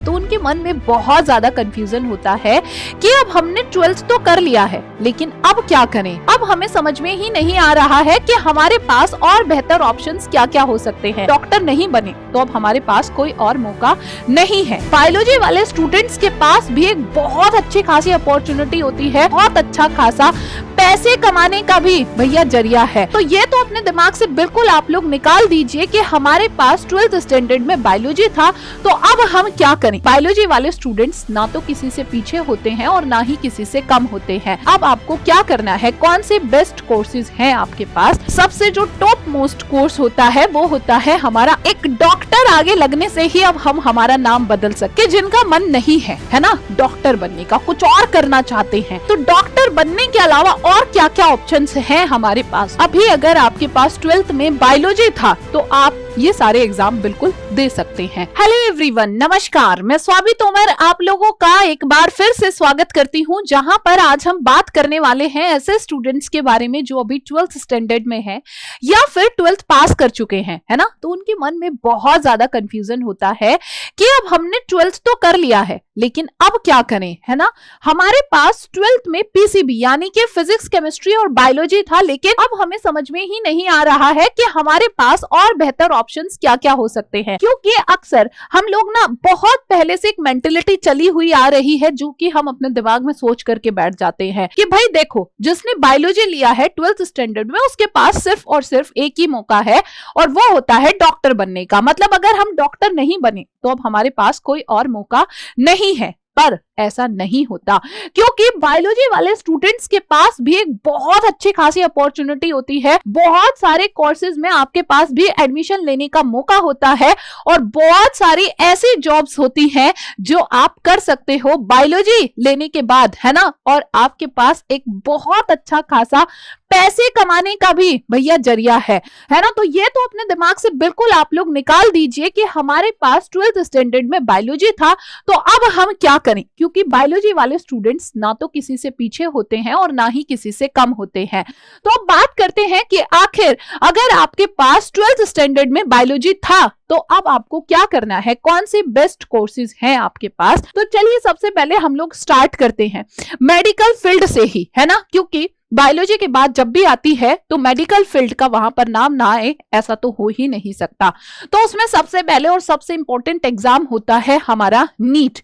तो उनके मन में बहुत ज्यादा कंफ्यूजन होता है कि अब हमने 12th तो कर लिया है, लेकिन अब क्या करें। अब हमें समझ में ही नहीं आ रहा है कि हमारे पास और बेहतर ऑप्शंस क्या क्या हो सकते हैं। डॉक्टर नहीं बने तो अब हमारे पास कोई और मौका नहीं है। बायोलॉजी वाले स्टूडेंट्स के पास भी एक बहुत अच्छी खासी अपॉर्चुनिटी होती है, बहुत अच्छा खासा पैसे कमाने का भी भैया जरिया है। तो ये तो अपने दिमाग से बिल्कुल आप लोग निकाल दीजिए कि हमारे पास 12th स्टैंडर्ड में बायोलॉजी था तो अब हम क्या करें। बायोलॉजी वाले स्टूडेंट्स ना तो किसी से पीछे होते हैं और ना ही किसी से कम होते हैं। अब आपको क्या करना है, कौन से बेस्ट कोर्सेज हैं आपके पास। सबसे जो टॉप मोस्ट कोर्स होता है वो होता है हमारा एक डॉक्टर आगे लगने से ही अब हम हमारा नाम बदल सके। जिनका मन नहीं है ना डॉक्टर बनने का, कुछ और करना चाहते हैं, तो डॉक्टर बनने के अलावा और क्या क्या ऑप्शंस हैं हमारे पास। अभी अगर आपके पास 12th में बायोलॉजी था तो आप ये सारे एग्जाम बिल्कुल दे सकते हैं। हेलो एवरीवन, नमस्कार, मैं स्वाति तोमर आप लोगों का एक बार फिर से स्वागत करती हूँ, जहां पर आज हम बात करने वाले हैं ऐसे स्टूडेंट्स के बारे में जो अभी 12th स्टैंडर्ड में है या फिर 12th पास कर चुके हैं, है ना। तो उनके मन में बहुत ज्यादा कंफ्यूजन होता है कि अब हमने 12th तो कर लिया है, लेकिन अब क्या करें, है ना। हमारे पास 12th में पीसीबी यानी कि फिजिक्स, केमिस्ट्री और बायोलॉजी था, लेकिन अब हमें समझ में ही नहीं आ रहा है कि हमारे पास और बेहतर ऑप्शंस क्या क्या हो सकते हैं। क्योंकि अक्सर हम लोग ना बहुत पहले से एक मेंटेलिटी चली हुई आ रही है जो कि हम अपने दिमाग में सोच करके बैठ जाते हैं कि भाई देखो, जिसने बायोलॉजी लिया है 12th स्टैंडर्ड में उसके पास सिर्फ और सिर्फ एक ही मौका है और वो होता है डॉक्टर बनने का। मतलब अगर हम डॉक्टर नहीं बने तो अब हमारे पास कोई और मौका नहीं है। पर ऐसा नहीं होता, क्योंकि बायोलॉजी वाले स्टूडेंट्स के पास भी एक बहुत अच्छी खासी अपॉर्चुनिटी होती है। बहुत सारे कोर्सेज में आपके पास भी एडमिशन लेने का मौका होता है और बहुत सारी ऐसी जॉब्स होती हैं जो आप कर सकते हो बायोलॉजी लेने के बाद, है ना। और आपके पास एक बहुत अच्छा खासा पैसे कमाने का भी भैया जरिया है ना। तो ये तो अपने दिमाग से बिल्कुल आप लोग निकाल दीजिए कि हमारे पास 12th स्टैंडर्ड में बायोलॉजी था तो अब हम क्या करें। क्योंकि बायोलॉजी वाले स्टूडेंट्स ना तो किसी से पीछे होते हैं और ना ही किसी से कम होते हैं। तो अब बात करते हैं कि आखिर अगर आपके पास 12th स्टैंडर्ड में बायोलॉजी था तो अब आपको क्या करना है, कौन से बेस्ट कोर्सेज हैं आपके पास। तो चलिए सबसे पहले हम लोग स्टार्ट करते हैं मेडिकल फील्ड से ही, है ना। क्योंकि बायोलॉजी के बाद जब भी आती है तो मेडिकल फील्ड का वहां पर नाम ना आए ऐसा तो हो ही नहीं सकता। तो उसमें सबसे पहले और सबसे इंपॉर्टेंट एग्जाम होता है हमारा नीट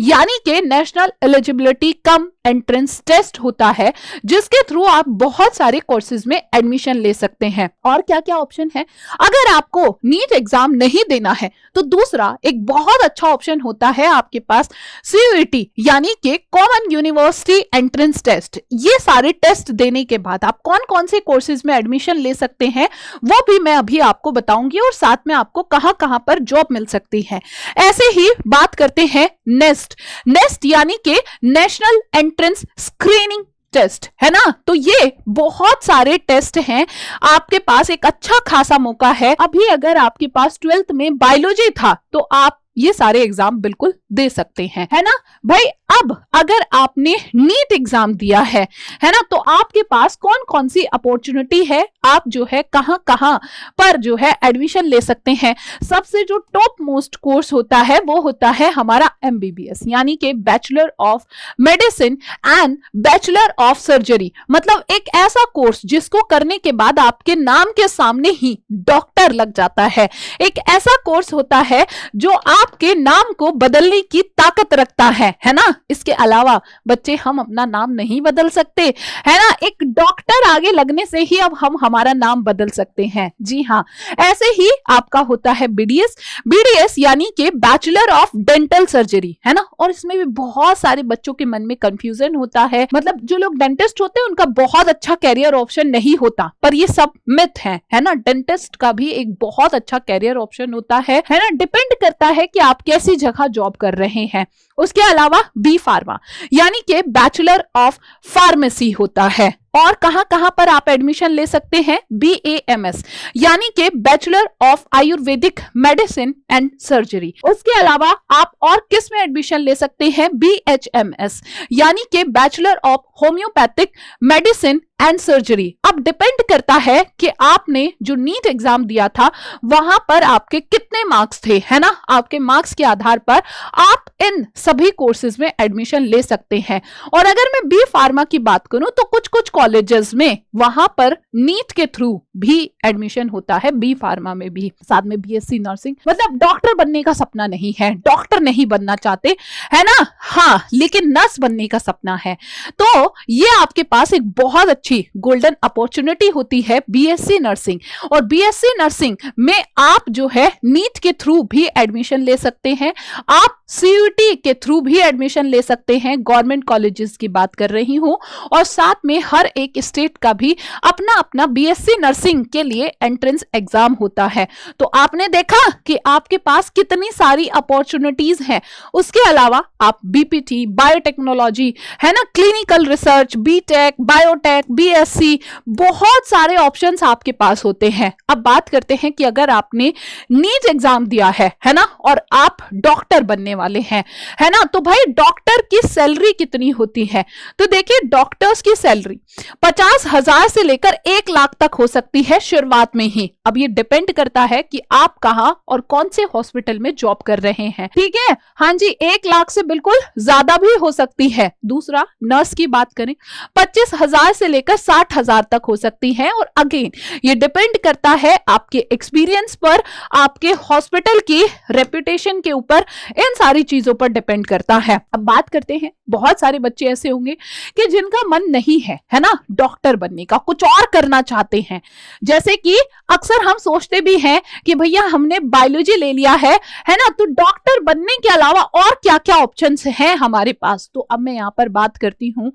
यानी कि national eligibility cum entrance test होता है, जिसके थ्रू आप बहुत सारे कोर्सेज में एडमिशन ले सकते हैं। और क्या क्या ऑप्शन है, अगर आपको नीट एग्जाम नहीं देना है तो दूसरा एक बहुत अच्छा ऑप्शन होता है आपके पास CUET यानी कि कॉमन यूनिवर्सिटी एंट्रेंस टेस्ट। ये सारे टेस्ट देने के बाद आप कौन कौन से कोर्सेज में एडमिशन ले सकते हैं वो भी मैं अभी आपको बताऊंगी और साथ में आपको कहां कहां पर जॉब मिल सकती है। ऐसे ही बात करते हैं नेस्ट यानी कि नेशनल एंट्रेंस स्क्रीनिंग टेस्ट, है ना। तो ये बहुत सारे टेस्ट हैं, आपके पास एक अच्छा खासा मौका है। अभी अगर आपके पास 12th में बायोलॉजी था तो आप ये सारे एग्जाम बिल्कुल दे सकते हैं, है ना भाई। अब अगर आपने नीट एग्जाम दिया है ना, तो आपके पास कौन कौन सी अपॉर्चुनिटी है, आप जो है कहां कहां पर जो है एडमिशन ले सकते हैं। सबसे जो टॉप मोस्ट कोर्स होता है वो होता है हमारा MBBS यानी कि bachelor of medicine and bachelor of surgery. मतलब एक ऐसा कोर्स जिसको करने के बाद आपके नाम के सामने ही डॉक्टर लग जाता है। एक ऐसा कोर्स होता है जो आपके नाम को बदलने की ताकत रखता है ना। इसके अलावा बच्चे हम अपना नाम नहीं बदल सकते, है ना। एक डॉक्टर आगे लगने से ही अब हम हमारा नाम बदल सकते हैं। जी हाँ, ऐसे ही आपका होता है BDS यानी कि बैचलर ऑफ डेंटल सर्जरी, है ना। और इसमें भी बहुत सारे बच्चों के मन में कंफ्यूजन होता है। मतलब जो लोग डेंटिस्ट होते हैं उनका बहुत अच्छा कैरियर ऑप्शन नहीं होता, पर ये सब मिथ है ना। डेंटिस्ट का भी एक बहुत अच्छा कैरियर ऑप्शन होता है ना। डिपेंड करता है कि आप कैसी जगह जॉब कर रहे हैं। उसके अलावा B फार्मा यानी कि बैचलर ऑफ फार्मेसी होता है और कहां कहां पर आप एडमिशन ले सकते हैं? BAMS यानी कि bachelor of Ayurvedic medicine and surgery. उसके अलावा आप और किस में एडमिशन ले सकते हैं? BHMS यानी कि bachelor of homeopathic medicine and surgery. अब डिपेंड करता है कि आपने जो नीट एग्जाम दिया था वहां पर आपके कितने मार्क्स थे, है ना। आपके मार्क्स के आधार पर आप इन सभी कोर्सेज में एडमिशन ले सकते हैं। और अगर मैं बी फार्मा की बात करूं तो कुछ कुछ कॉलेजेस में वहां पर नीट के थ्रू भी एडमिशन होता है, बी फार्मा में भी। साथ में BSc नर्सिंग, मतलब डॉक्टर बनने का सपना नहीं है, डॉक्टर नहीं बनना चाहते, है ना, हाँ, लेकिन नर्स बनने का सपना है। तो ये आपके पास एक बहुत अच्छी गोल्डन अपॉर्चुनिटी होती है BSc नर्सिंग। और BSc नर्सिंग में आप जो है नीट के थ्रू भी एडमिशन ले सकते हैं, आप CUT के थ्रू भी एडमिशन ले सकते हैं, गवर्नमेंट कॉलेजेस की बात कर रही हूं। और साथ में हर एक स्टेट का भी अपना अपना BSc नर्सिंग के लिए एंट्रेंस एग्जाम होता है। तो आपने देखा कि आपके पास कितनी सारी अपॉर्चुनिटीज हैं। उसके अलावा आप BPT, बायोटेक्नोलॉजी, है ना, clinical research, BTech, biotech, BSc, बहुत सारे ऑप्शंस आपके पास होते हैं। अब बात करते हैं कि अगर आपने नीट एग्जाम दिया है ना, और आप डॉक्टर बनने वाले हैं, है ना, तो भाई डॉक्टर की सैलरी कितनी होती है? तो देखिए, डॉक्टर्स की सैलरी 50,000 से लेकर 1 लाख तक हो सकती है शुरुआत में ही। अब ये डिपेंड करता है कि आप कहां और कौन से हॉस्पिटल में जॉब कर रहे हैं, ठीक है। हाँ जी, 1 लाख से बिल्कुल ज्यादा भी हो सकती है। दूसरा, नर्स की बात करें, 25,000 से लेकर 60,000 तक हो सकती है। और अगेन ये डिपेंड करता है आपके एक्सपीरियंस पर, आपके हॉस्पिटल की रेपुटेशन के ऊपर, इन सारी चीजों पर डिपेंड करता है। अब बात करते हैं, बहुत सारे बच्चे ऐसे होंगे कि जिनका मन नहीं है ना, डॉक्टर बनने का, कुछ और करना चाहते हैं। जैसे कि अक्सर हम सोचते भी हैं कि भैया हमने बायोलॉजी ले लिया है ना, तो डॉक्टर बनने के अलावा और क्या क्या ऑप्शंस हैं हमारे पास। तो अब मैं यहां पर बात करती हूं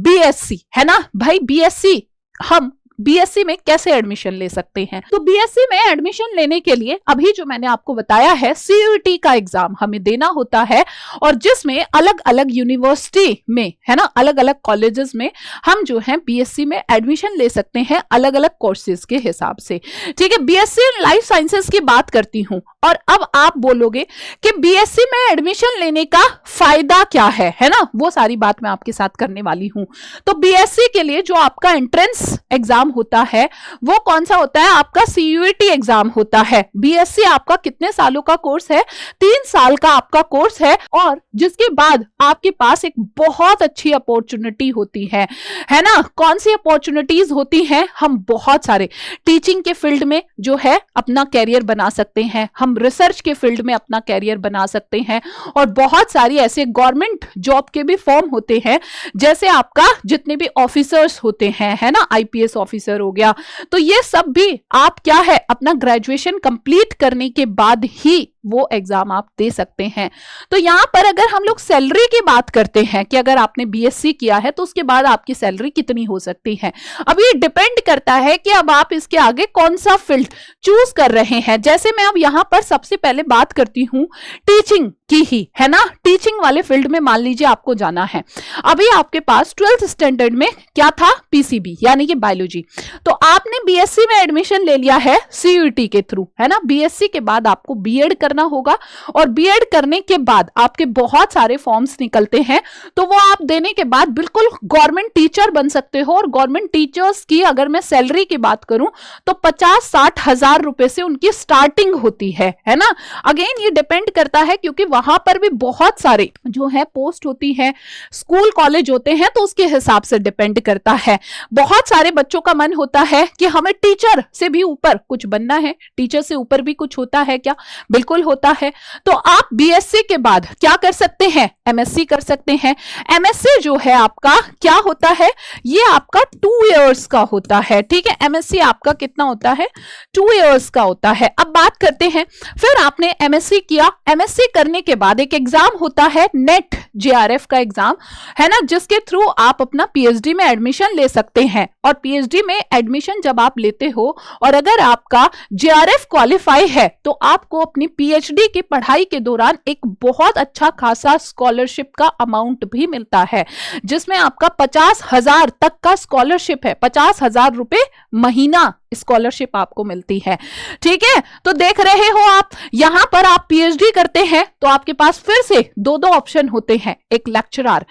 BSc, है ना भाई। BSc, हम BSc में कैसे एडमिशन ले सकते हैं? तो BSc में एडमिशन लेने के लिए अभी जो मैंने आपको बताया है, CUT का एग्जाम हमें देना होता है, और जिसमें अलग अलग यूनिवर्सिटी में, है ना, अलग अलग कॉलेजेस में हम जो है BSc में एडमिशन ले सकते हैं अलग अलग कोर्सेज के हिसाब से, ठीक है। BSc लाइफ साइंसेस की बात करती हूं, और अब आप बोलोगे कि BSc में एडमिशन लेने का फायदा क्या है ना, वो सारी बात मैं आपके साथ करने वाली हूं। तो BSc के लिए जो आपका एंट्रेंस एग्जाम होता है वो कौन सा होता है? आपका CUT एग्जाम होता है। BSc आपका कितने सालों का कोर्स है? 3 साल का आपका कोर्स है, और जिसके बाद आपके पास एक बहुत अच्छी अपॉर्चुनिटी होती है ना। कौन सी अपॉर्चुनिटीज होती हैं? हम बहुत सारे टीचिंग के फील्ड में जो है अपना कैरियर बना सकते हैं, हम रिसर्च के फील्ड में अपना कैरियर बना सकते हैं, और बहुत सारी ऐसे गवर्नमेंट जॉब के भी फॉर्म होते हैं, जैसे आपका जितने भी ऑफिसर्स होते हैं, है ना, IPS ऑफिसर हो गया। तो ये सब भी आप क्या है, अपना ग्रेजुएशन कंप्लीट करने के बाद ही वो एग्जाम आप दे सकते हैं। तो यहां पर अगर हम लोग सैलरी की बात करते हैं कि अगर आपने BSc किया है तो उसके बाद आपकी सैलरी कितनी हो सकती है, अब ये डिपेंड करता है कि अब आप इसके आगे कौन सा फील्ड चूज कर रहे हैं। जैसे मैं अब यहां पर सबसे पहले बात करती हूं टीचिंग की ही, है ना। टीचिंग वाले फील्ड में मान लीजिए आपको जाना है, अभी आपके पास 12th स्टैंडर्ड में क्या था? PCB यानी कि बायोलॉजी। तो आपने BSc में एडमिशन ले लिया है CUT के थ्रू, है ना। BSc के बाद आपको B.Ed करना होगा, और B.Ed करने के बाद आपके बहुत सारे फॉर्म्स निकलते हैं, तो वो आप देने के बाद बिल्कुल गवर्नमेंट टीचर बन सकते हो। और गवर्नमेंट टीचर्स की अगर मैं सैलरी की बात करूं तो 50-60 हजार रुपए से उनकी स्टार्टिंग होती है ना। अगेन ये डिपेंड करता है, क्योंकि वहां पर भी बहुत सारे जो है पोस्ट होती है, स्कूल कॉलेज होते हैं, तो उसके हिसाब से डिपेंड करता है। बहुत सारे बच्चों का मन होता है कि हमें टीचर से भी ऊपर कुछ बनना है। टीचर से ऊपर भी कुछ होता है क्या? बिल्कुल होता है। तो आप BSc के बाद क्या कर सकते हैं? MSc कर सकते हैं। MSc जो है आपका क्या होता है? ये आपका 2 इयर्स का होता है, ठीक है। MSc आपका कितना होता है? 2 इयर्स का होता है। अब बात करते हैं, फिर आपने MSc किया, MSc करने के बाद एक एग्जाम होता है NET JRF का एग्जाम, है ना, जिसके थ्रू आप अपना PhD में एडमिशन ले सकते हैं। और PhD पीजी में एडमिशन जब आप लेते हो और अगर आपका जेआरएफ क्वालिफाई है तो आपको अपनी पीएचडी की पढ़ाई के दौरान एक बहुत अच्छा खासा स्कॉलरशिप का अमाउंट भी मिलता है, जिसमें आपका 50,000 तक का स्कॉलरशिप है। 50,000 रुपए महीना स्कॉलरशिप आपको मिलती है। ठीक है, तो देख रहे हो आप, यहां पर आप पीएचडी करते हैं तो आपके पास फिर से दो ऑप्शन होते हैं। एक लेक्चरर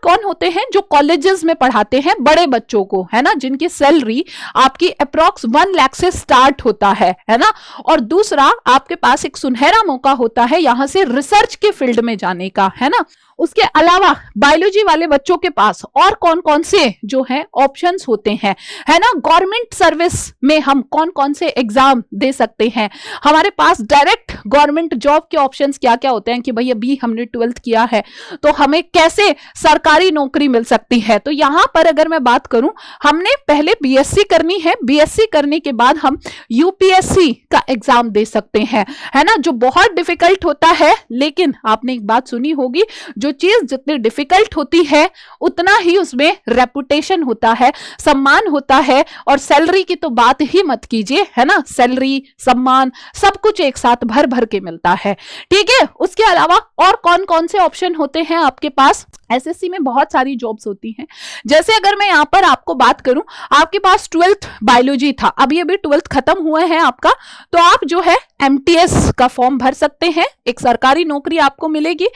कौन होते हैं? जो कॉलेजेस में पढ़ाते हैं बड़े बच्चों को, है ना, जिनकी सैलरी आपकी अप्रॉक्स 1 लाख से स्टार्ट होता है ना। और दूसरा आपके पास एक सुनहरा मौका होता है यहां से रिसर्च के फील्ड में जाने का, है ना। उसके अलावा बायोलॉजी वाले बच्चों के पास और कौन कौन से जो है ऑप्शंस होते हैं, है ना। गवर्नमेंट सर्विस में हम कौन कौन से एग्जाम दे सकते हैं, हमारे पास डायरेक्ट गवर्नमेंट जॉब के ऑप्शंस क्या क्या होते हैं कि भाई अभी हमने 12th किया है तो हमें कैसे सरकारी नौकरी मिल सकती है। तो यहां पर अगर मैं बात करूं, हमने पहले बीएससी करनी है, बीएससी करने के बाद हम यूपीएससी का एग्जाम दे सकते हैं, है ना, जो बहुत डिफिकल्ट होता है। लेकिन आपने एक बात सुनी होगी, जो चीज जितनी डिफिकल्ट होती है उतना ही उसमें रेपुटेशन होता है, सम्मान होता है। और सैलरी की तो बात ही मत कीजिए, है ना, सैलरी सम्मान सब कुछ एक साथ भर भर के मिलता है। ठीक है, उसके अलावा और कौन कौन से ऑप्शन होते हैं आपके पास? एसएससी में बहुत सारी जॉब्स होती हैं। जैसे अगर मैं यहां पर आपको बात करूं, आपके पास 12th बायोलॉजी था, अभी अभी 12th खत्म हुआ है आपका, तो आप जो है एमटीएस का फॉर्म भर सकते हैं, एक सरकारी नौकरी आपको मिलेगी।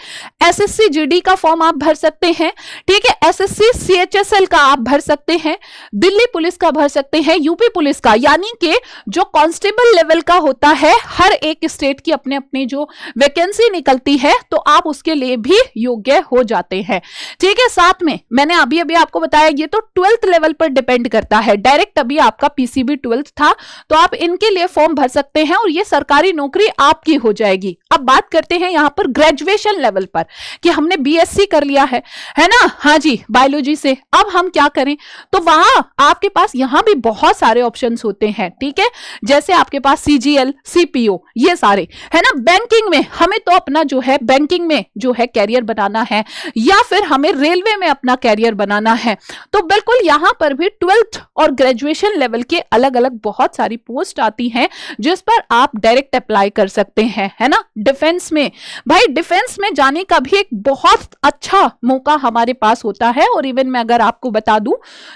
एसएससी जीडी का फॉर्म आप भर सकते हैं। ठीक है, एसएससी सीएचएसएल का आप भर सकते हैं, दिल्ली पुलिस का भर सकते हैं, यूपी पुलिस का, यानी कि जो कांस्टेबल लेवल का होता है, हर एक स्टेट की अपने अपनी जो वैकेंसी निकलती है तो आप उसके लिए भी योग्य हो जाते हैं। ठीक है, साथ में मैंने अभी अभी आपको बताया ये तो 12th लेवल पर डिपेंड करता है, डायरेक्ट अभी आपका पीसीबी 12th था तो आप इनके लिए फॉर्म भर सकते हैं और ये सरकारी नौकरी आपकी हो जाएगी। अब बात करते हैं यहां पर ग्रेजुएशन लेवल पर कि हमने बीएससी कर लिया है ना, हाँ जी, बायोलॉजी से, अब हम क्या करें? तो वहां आपके पास यहां भी बहुत सारे ऑप्शंस होते हैं। ठीक है, जैसे आपके पास सीजीएल, सीपीओ, ये सारे, है ना। बैंकिंग में हमें तो अपना जो है बैंकिंग में जो है कैरियर बनाना है, या फिर हमें रेलवे में अपना कैरियर बनाना है, तो बिल्कुल यहां पर भी 12th और ग्रेजुएशन लेवल के अलग अलग बहुत सारी पोस्ट आती हैं जिस पर आप डायरेक्ट अप्लाई कर सकते हैं, है ना। डिफेंस में, भाई डिफेंस में जाने का भी एक बहुत अच्छा मौका हमारे पास होता है। और इवन मैं अगर आपको बता दूं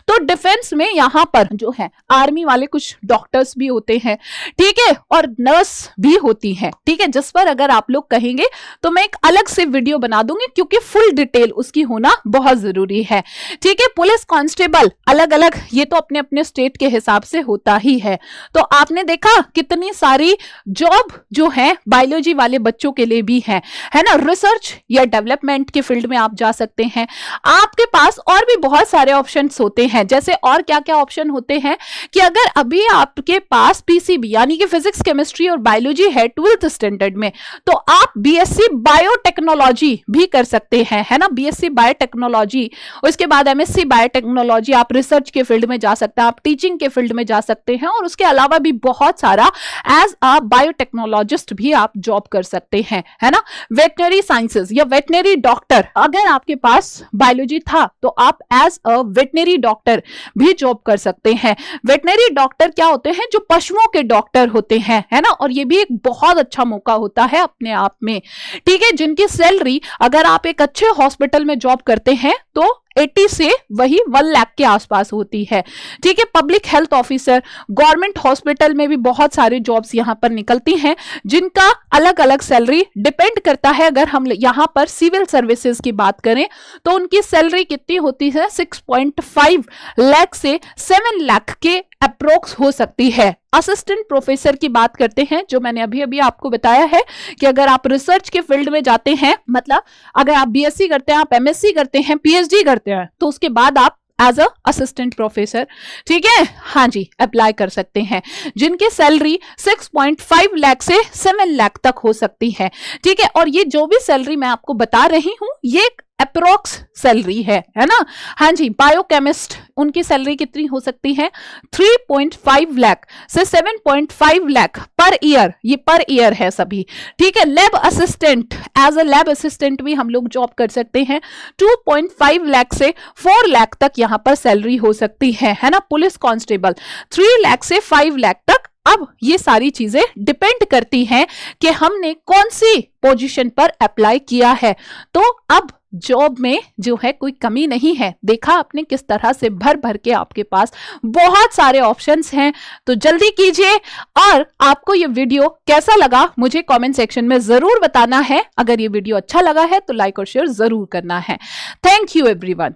तो डिफेंस में यहां पर जो है आर्मी वाले कुछ डॉक्टर्स भी होते हैं, ठीक है, और नर्स भी होती हैं। ठीक है, जिस पर अगर आप लोग कहेंगे तो मैं एक अलग से वीडियो बना दूंगी क्योंकि फुल डिटेल उसकी होना बहुत जरूरी है। ठीक है, पुलिस कांस्टेबल अलग अलग, ये तो अपने अपने स्टेट के हिसाब से होता ही है। तो आपने देखा कितनी सारी जॉब जो है बायोलॉजी वाले बच्चों के लिए भी है ना। रिसर्च या डेवलपमेंट के फील्ड में आप जा सकते हैं। आपके पास और भी बहुत सारे ऑप्शंस होते हैं। जैसे और क्या क्या ऑप्शन होते हैं कि अगर अभी आपके पास पीसीबी यानी कि फिजिक्स, केमिस्ट्री और बायोलॉजी है 12th स्टैंडर्ड में, तो आप बीएससी बायोटेक्नोलॉजी भी कर सकते हैं, है ना, बीएससी बायोटेक्नोलॉजी। उसके बाद एमएससी बायोटेक्नोलॉजी, आप रिसर्च के फील्ड में जा सकते हैं, आप टीचिंग के फील्ड में जा सकते हैं, और उसके अलावा भी बहुत सारा एज अ बायोटेक्नोलॉजिस्ट भी आप जॉब कर सकते हैं, है ना। वेटनरी साइंसेस या वेटनरी डॉक्टर, अगर आपके पास बायोलॉजी था तो आप एज अ वेटनरी डॉक्टर भी जॉब कर सकते हैं। वेटनरी डॉक्टर क्या होते हैं? जो पशुओं के डॉक्टर होते हैं, है ना, और ये भी एक बहुत अच्छा मौका होता है अपने आप में। ठीक है, जिनकी सैलरी अगर आप एक अच्छे हॉस्पिटल में जॉब करते हैं तो 80 से वही 1 लाख के आसपास होती है। ठीक है, public health officer, government hospital में भी बहुत सारे जॉब्स यहां पर निकलती हैं जिनका अलग अलग सैलरी डिपेंड करता है। अगर हम यहां पर सिविल सर्विसेज की बात करें तो उनकी सैलरी कितनी होती है? 6.5 लाख से 7 लाख के अप्रोक्स हो सकती है। असिस्टेंट प्रोफेसर की बात करते हैं, जो मैंने अभी अभी आपको बताया है कि अगर आप रिसर्च के फील्ड में जाते हैं, मतलब अगर आप बीएससी करते हैं, आप एमएससी करते हैं, पीएचडी करते हैं, तो उसके बाद आप एज अ असिस्टेंट प्रोफेसर, ठीक है, हाँ जी, अप्लाई कर सकते हैं, जिनकी सैलरी 6.5 लाख से 7 लाख तक हो सकती है। ठीक है, और ये जो भी सैलरी मैं आपको बता रही हूं ये अप्रोक्स सैलरी है ना। हाँ जी, बायोकेमिस्ट उनकी सैलरी कितनी हो सकती है, 3.5 लाख से 7.5 लाख पर ईयर, ये पर ईयर है सभी, ठीक है। Lab assistant, as a lab assistant भी हम लोग जॉब कर सकते हैं, 2.5 लाख से 4 लाख तक यहां पर सैलरी हो सकती है ना। पुलिस कांस्टेबल 3 लाख से 5 लाख तक। अब ये सारी चीजें डिपेंड करती हैं कि हमने कौन सी पोजीशन पर अप्लाई किया है। तो अब जॉब में जो है कोई कमी नहीं है। देखा आपने किस तरह से भर भर के आपके पास बहुत सारे ऑप्शंस हैं। तो जल्दी कीजिए। और आपको ये वीडियो कैसा लगा मुझे कमेंट सेक्शन में जरूर बताना है। अगर ये वीडियो अच्छा लगा है तो लाइक और शेयर जरूर करना है। Thank you everyone.